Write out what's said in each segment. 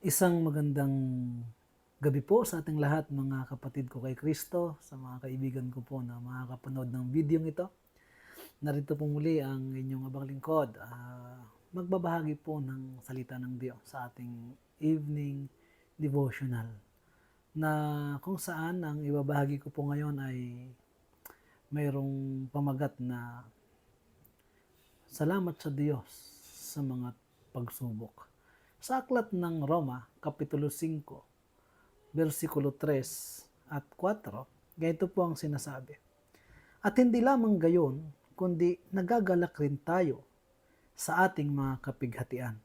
Isang magandang gabi po sa ating lahat mga kapatid ko kay Kristo, sa mga kaibigan ko po na makakapanood ng video ito. Narito po muli ang inyong abang lingkod. Magbabahagi po ng salita ng Diyos sa ating evening devotional na kung saan ang ibabahagi ko po ngayon ay mayroong pamagat na salamat sa Diyos sa mga pagsubok. Sa aklat ng Roma, Kapitulo 5, versikulo 3 at 4, ganito po ang sinasabi. At hindi lamang gayon, kundi nagagalak rin tayo sa ating mga kapighatian,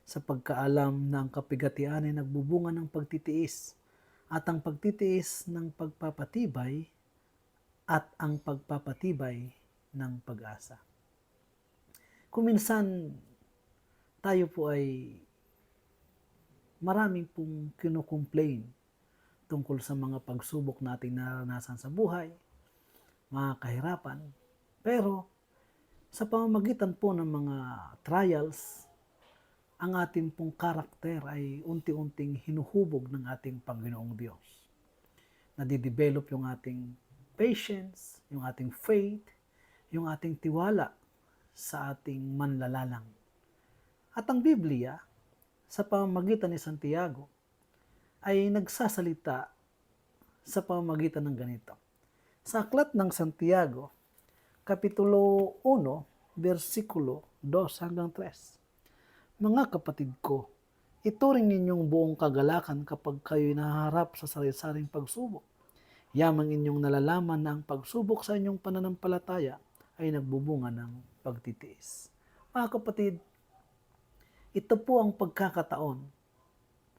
sa pagkaalam na ang kapighatian ay nagbubunga ng pagtitiis, at ang pagtitiis ng pagpapatibay, at ang pagpapatibay ng pag-asa. Kung minsan tayo po ay maraming pong kinukomplain tungkol sa mga pagsubok nating naranasan sa buhay, mga kahirapan. Pero sa pamamagitan po ng mga trials, ang ating pong karakter ay unti-unting hinuhubog ng ating Panginoong Diyos. Nadidevelop yung ating patience, yung ating faith, yung ating tiwala sa ating manlalalang. At ang Biblia, sa pamamagitan ni Santiago, ay nagsasalita sa pamamagitan ng ganito. Sa aklat ng Santiago, Kapitulo 1, versikulo 2 hanggang 3. Mga kapatid ko, ituring ninyong buong kagalakan kapag kayo'y nahaharap sa sari-saring pagsubok. Yamang inyong nalalaman na ang pagsubok sa inyong pananampalataya ay nagbubunga ng pagtitiis. Mga kapatid, ito po ang pagkakataon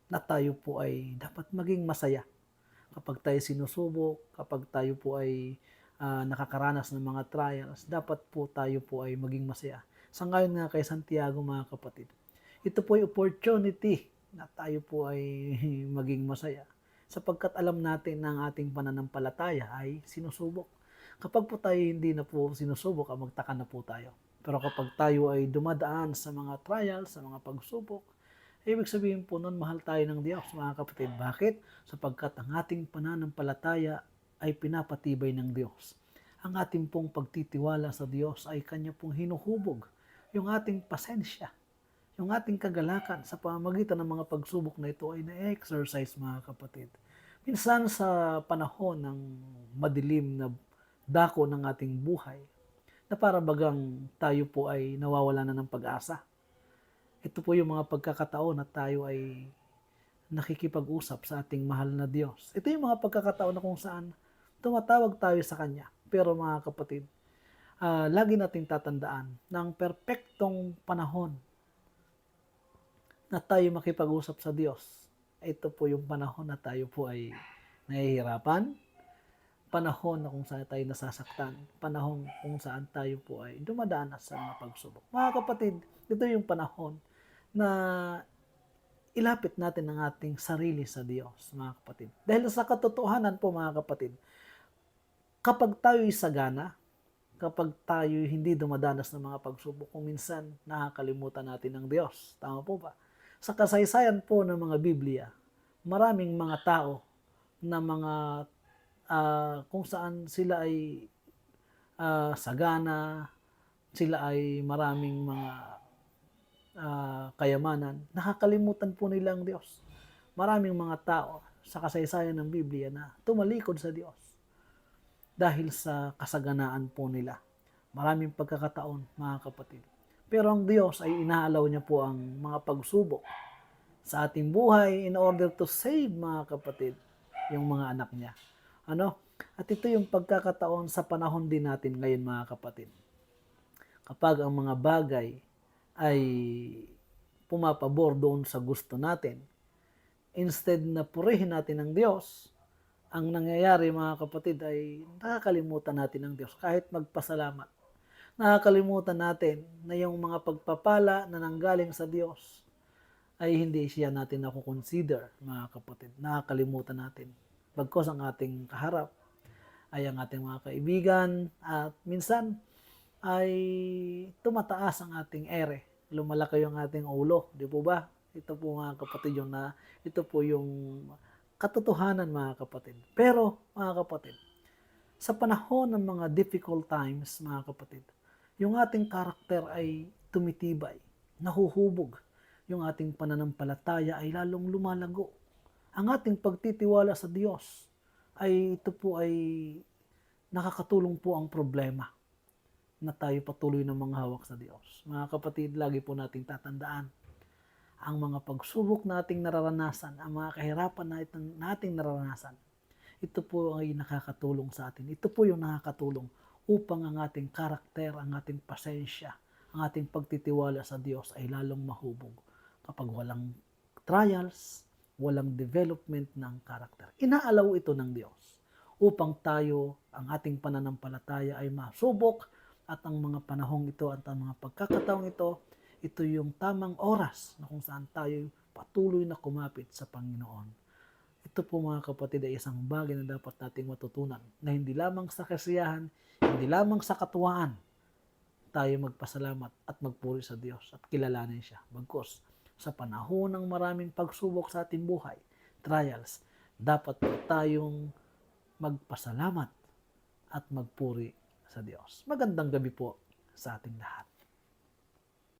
na tayo po ay dapat maging masaya. Kapag tayo sinusubok, kapag tayo po ay nakakaranas ng mga trials, dapat po tayo po ay maging masaya. Sangayon nga kay Santiago mga kapatid, ito po ay opportunity na tayo po ay maging masaya. Sapagkat alam natin na ang ating pananampalataya ay sinusubok. Kapag po tayo hindi na po sinusubok, magtaka na po tayo. Pero kapag tayo ay dumadaan sa mga trials, sa mga pagsubok, ibig sabihin po nun, mahal tayo ng Diyos, mga kapatid. Bakit? Sapagkat ang ating pananampalataya ay pinapatibay ng Diyos. Ang ating pong pagtitiwala sa Diyos ay Kanya pong hinuhubog. Yung ating pasensya, yung ating kagalakan sa pamamagitan ng mga pagsubok na ito ay na-exercise, mga kapatid. Minsan sa panahon ng madilim na dako ng ating buhay, na para bagang tayo po ay nawawala na ng pag-asa. Ito po yung mga pagkakataon na tayo ay nakikipag-usap sa ating mahal na Diyos. Ito yung mga pagkakataon na kung saan tumatawag tayo sa Kanya. Pero mga kapatid, lagi nating tatandaan na ang perpektong panahon na tayo makipag-usap sa Diyos, ito po yung panahon na tayo po ay nahihirapan, panahon na kung saan tayo nasasaktan, panahon kung saan tayo po ay dumadanas sa mga pagsubok. Mga kapatid, ito yung panahon na ilapit natin ang ating sarili sa Diyos, mga kapatid. Dahil sa katotohanan po, mga kapatid, kapag tayo'y sagana, kapag tayo hindi dumadanas ng mga pagsubok, kung minsan nakakalimutan natin ang Diyos. Tama po ba? Sa kasaysayan po ng mga Biblia, maraming mga tao na mga kung saan sila ay sagana, sila ay maraming mga kayamanan, nakakalimutan po nila ang Diyos. Maraming mga tao sa kasaysayan ng Biblia na tumalikod sa Diyos dahil sa kasaganaan po nila. Maraming pagkakataon, mga kapatid. Pero ang Diyos ay inaalaw niya po ang mga pagsubok sa ating buhay in order to save, mga kapatid, yung mga anak niya. Ano? At ito yung pagkakataon sa panahon din natin ngayon, mga kapatid. Kapag ang mga bagay ay pumapabor doon sa gusto natin, instead na purihin natin ang Diyos, ang nangyayari, mga kapatid, ay nakakalimutan natin ang Diyos kahit magpasalamat. Nakakalimutan natin na yung mga pagpapala na nanggaling sa Diyos ay hindi siya natin nakukonsider, mga kapatid. Nakakalimutan natin. Bagkos ang ating kaharap ay ang ating mga kaibigan at minsan ay tumataas ang ating ere. Lumalaki yung ating ulo, di po ba? Ito po mga kapatid ito po yung katotohanan mga kapatid. Pero mga kapatid, sa panahon ng mga difficult times mga kapatid, yung ating karakter ay tumitibay, nahuhubog. Yung ating pananampalataya ay lalong lumalago. Ang ating pagtitiwala sa Diyos ito po ay nakakatulong po ang problema na tayo patuloy na manghawak sa Diyos. Mga kapatid, lagi po nating tatandaan ang mga pagsubok nating nararanasan, ang mga kahirapan nating nararanasan. Ito po ay nakakatulong sa atin. Ito po yung nakakatulong upang ang ating karakter, ang ating pasensya, ang ating pagtitiwala sa Diyos ay lalong mahubog. Kapag walang trials, walang development ng karakter. Inaalaw ito ng Diyos upang tayo, ang ating pananampalataya ay masubok at ang mga panahong ito at ang mga pagkakataong ito yung tamang oras na kung saan tayo patuloy na kumapit sa Panginoon. Ito po mga kapatid ay isang bagay na dapat nating matutunan na hindi lamang sa kasiyahan, hindi lamang sa katuwaan, tayo magpasalamat at magpuri sa Diyos at kilalanin siya. Bagkus, sa panahon ng maraming pagsubok sa ating buhay, trials, dapat po tayong magpasalamat at magpuri sa Diyos. Magandang gabi po sa ating lahat.